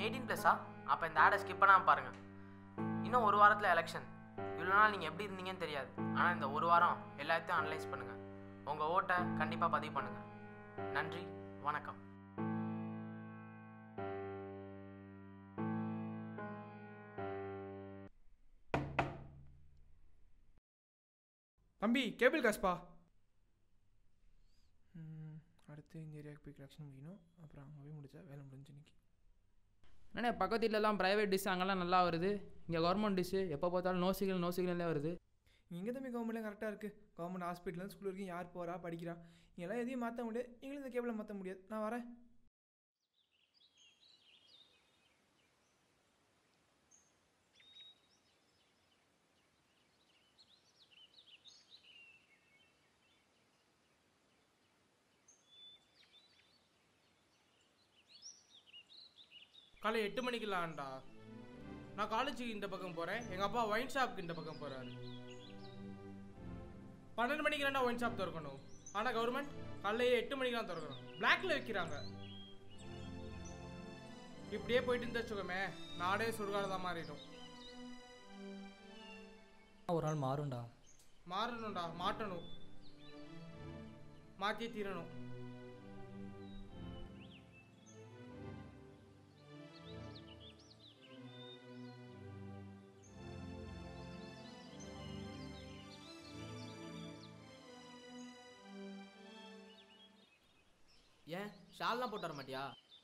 18+ஆ? அப்போ இந்த ஆடை ஸ்கிப் பண்ணாமல் பாருங்கள். இன்னும் ஒரு வாரத்தில் எலெக்ஷன். இவ்வளோ நாள் நீங்கள் எப்படி இருந்தீங்கன்னு தெரியாது. ஆனால் இந்த ஒரு வாரம் எல்லாத்தையும் அனலைஸ் பண்ணுங்கள். உங்கள் ஓட்டை கண்டிப்பாக பதிவு பண்ணுங்கள். நன்றி, வணக்கம். தம்பி கேபிள் காசுப்பா. அடுத்து இந்த ஏரியாவுக்கு போய் கலெக்ஷன் முடிக்கணும். அப்புறம் அங்கே போய் முடிச்சா வேலை முடிஞ்சு இன்னைக்கு. என்னண்ணே பக்கத்து வீட்டிலலாம் ப்ரைவேட் டிஷ் அங்கெல்லாம் நல்லா வருது. இங்கே கவர்மெண்ட் டிஷ்ஷு எப்போ பார்த்தாலும் நோ சிக்னல்லே வருது. இங்கே தம்பி கவர்மெண்ட்லாம் கரெக்டாக இருக்குது. கவர்மெண்ட் ஹாஸ்பிட்டல் ஸ்கூல் வரைக்கும் யார் போகிறா படிக்கிறா. இங்கெல்லாம் எதையும் மாற்ற முடியாது. நீங்களும் இந்த கேபிளை மாற்ற முடியாது. நான் வரேன். காலை 8 மணிக்கலாம்டா. நான் காலேஜுக்கு இந்த பக்கம் போகிறேன். எங்கள் அப்பா ஒயின் ஷாப்புக்கு இந்த பக்கம் போகிறாரு. 12 மணிக்கு ஒயின் ஷாப் திறக்கணும். ஆனால் கவர்மெண்ட் காலையில் 8 மணிக்கெலாம் திறக்கணும். பிளாக்ல வைக்கிறாங்க. இப்படியே போயிட்டு இருந்தா வச்சுக்கோமே, நாடே சுடுகாடுதான் மாறிடும். ஒரு நாள் மாறும்டா. மாறணும்டா, மாட்டணும், மாற்றியே தீரணும். ஏன் ஷால்லாம் போட்டு வர மாட்டியா?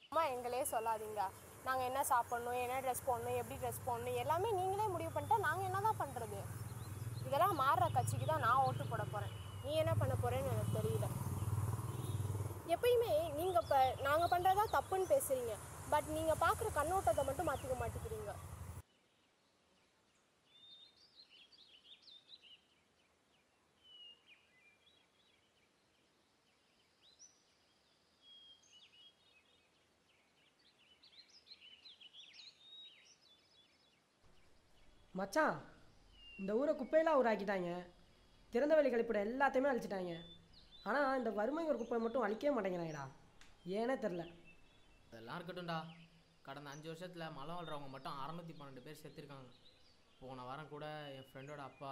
அம்மா எங்களே சொல்லாதீங்க. நாங்கள் என்ன சாப்பிட்ணும், என்ன ட்ரெஸ் போடணும், எப்படி ட்ரெஸ் போடணும் எல்லாமே நீங்களே முடிவு பண்ணிட்டா நாங்கள் என்ன தான் பண்ணுறது? இதெல்லாம் மாறுற கட்சிக்கு தான் நான் ஓட்டு போட போகிறேன். நீ என்ன பண்ண போகிறேன்னு எனக்கு தெரியல. எப்பயுமே நீங்கள் இப்போ நாங்கள் பண்ணுறதா தப்புன்னு பேசுகிறீங்க. பட் நீங்கள் பார்க்குற கண்ணோட்டத்தை மட்டும் மாற்றிக்க மாட்டேங்கிறீங்க. மச்சான், இந்த ஊரை குப்பையெல்லாம் ஊராக்கிட்டாங்க. திறந்த வெளி கழிப்பிட எல்லாத்தையுமே அழிச்சிட்டாங்க. ஆனால் இந்த வறுமை ஒரு குப்பையை மட்டும் அழிக்கவே மாட்டேங்கிறாங்கடா. ஏன்னே தெரில. அதெல்லாம் இருக்கட்டும்டா. கடந்த 5 வருஷத்தில் மலை வாழ்கிறவங்க மட்டும் 612 பேர் செத்துருக்காங்க. போன வாரம் கூட என் ஃப்ரெண்டோட அப்பா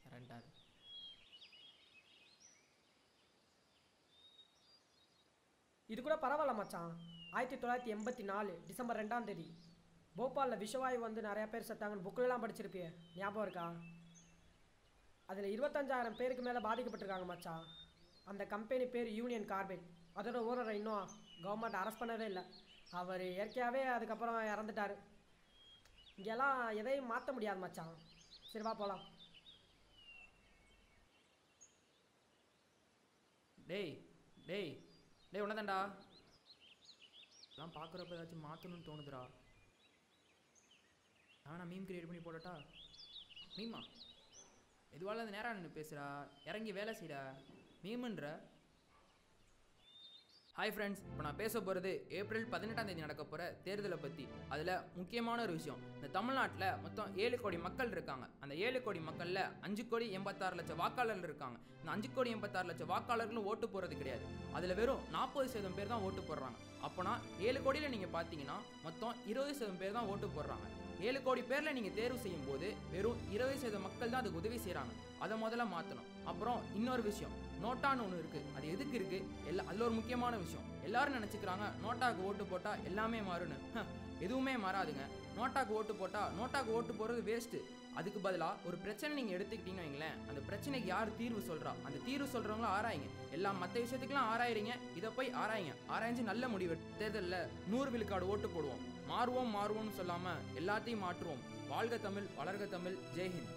இறந்துட்டார். இது கூட பரவாயில்ல மச்சான். 1984 டிசம்பர் 2ஆம் தேதி போபாலில் விஷவாயு வந்து நிறையா பேர் செத்தாங்கன்னு புக்கிலலாம் படிச்சிருப்பியே, ஞாபகம் இருக்கா? அதில் 25,000 பேருக்கு மேலே பாதிக்கப்பட்டிருக்காங்க மச்சான். அந்த கம்பெனி பேர் யூனியன் கார்பைட். அதோட ஓனரை இன்னும் கவர்மெண்ட் அரெஸ்ட் பண்ணவே இல்லை. அவர் இயற்கையாகவே அதுக்கப்புறம் இறந்துட்டார். இங்கெல்லாம் எதையும் மாற்ற முடியாது மச்சான். சரி வா போகலாம். டேய் டேய் டேய் ஒன்றதாண்டா. இதெல்லாம் பார்க்குறப்ப ஏதாச்சும் மாற்றணும்னு தோணுதுடா. நான் மீம் கிரியேட் பண்ணி போடட்டா? மீமா எதுவால அந்த நேரம் நின்று பேசுகிறா, இறங்கி வேலை செய்டா. மீமுன்ற ஹாய் ஃப்ரெண்ட்ஸ், இப்போ நான் பேச போகிறது ஏப்ரல் 18ஆம் தேதி நடக்க போகிற தேர்தலை பற்றி. அதில் முக்கியமான ஒரு விஷயம், இந்த தமிழ்நாட்டில் மொத்தம் 7 கோடி மக்கள் இருக்காங்க. அந்த 7 கோடி மக்களில் 5,86,00,000 வாக்காளர்கள் இருக்காங்க. இந்த 5,86,00,000 வாக்காளர்களும் ஓட்டு போடுறது கிடையாது. அதில் வெறும் 40% பேர் தான் ஓட்டு போடுறாங்க. அப்போனா 7 கோடியில் நீங்கள் பார்த்தீங்கன்னா மொத்தம் 20% பேர் தான் ஓட்டு போடுறாங்க. 7 கோடி பேரில் நீங்கள் தேர்வு செய்யும் போது வெறும் 20% மக்கள் தான் அதுக்கு உதவி செய்கிறாங்க. அதை முதல்ல மாற்றணும். அப்புறம் இன்னொரு விஷயம், நோட்டான்னு ஒன்று இருக்குது. அது எதுக்கு இருக்குது? அதில் ஒரு முக்கியமான விஷயம், எல்லாரும் நினச்சிக்கிறாங்க நோட்டாக்கு ஓட்டு போட்டால் எல்லாமே மாறுன்னு. எதுவுமே மாறாதுங்க. நோட்டாக்கு ஓட்டு போட்டால் நோட்டாக்கு ஓட்டு போடுறது வேஸ்ட்டு. அதுக்கு பதிலாக ஒரு பிரச்சனை நீங்கள் எடுத்துக்கிட்டீங்கன்னு வைங்களேன், அந்த பிரச்சனைக்கு யார் தீர்வு சொல்கிறா, அந்த தீர்வு சொல்கிறவங்களும் ஆராயுங்க. எல்லாம் மற்ற விஷயத்துக்கெல்லாம் ஆராயிறீங்க, இதை போய் ஆராயுங்க. ஆராய்ஞ்சு நல்ல முடிவு. தேர்தலில் 100 விழுக்காடு ஓட்டு போடுவோம். மாறுவோம்னு சொல்லாமல் எல்லாத்தையும் மாற்றுவோம். வாழ்க தமிழ், வளர்க தமிழ், ஜெய்ஹிந்த்.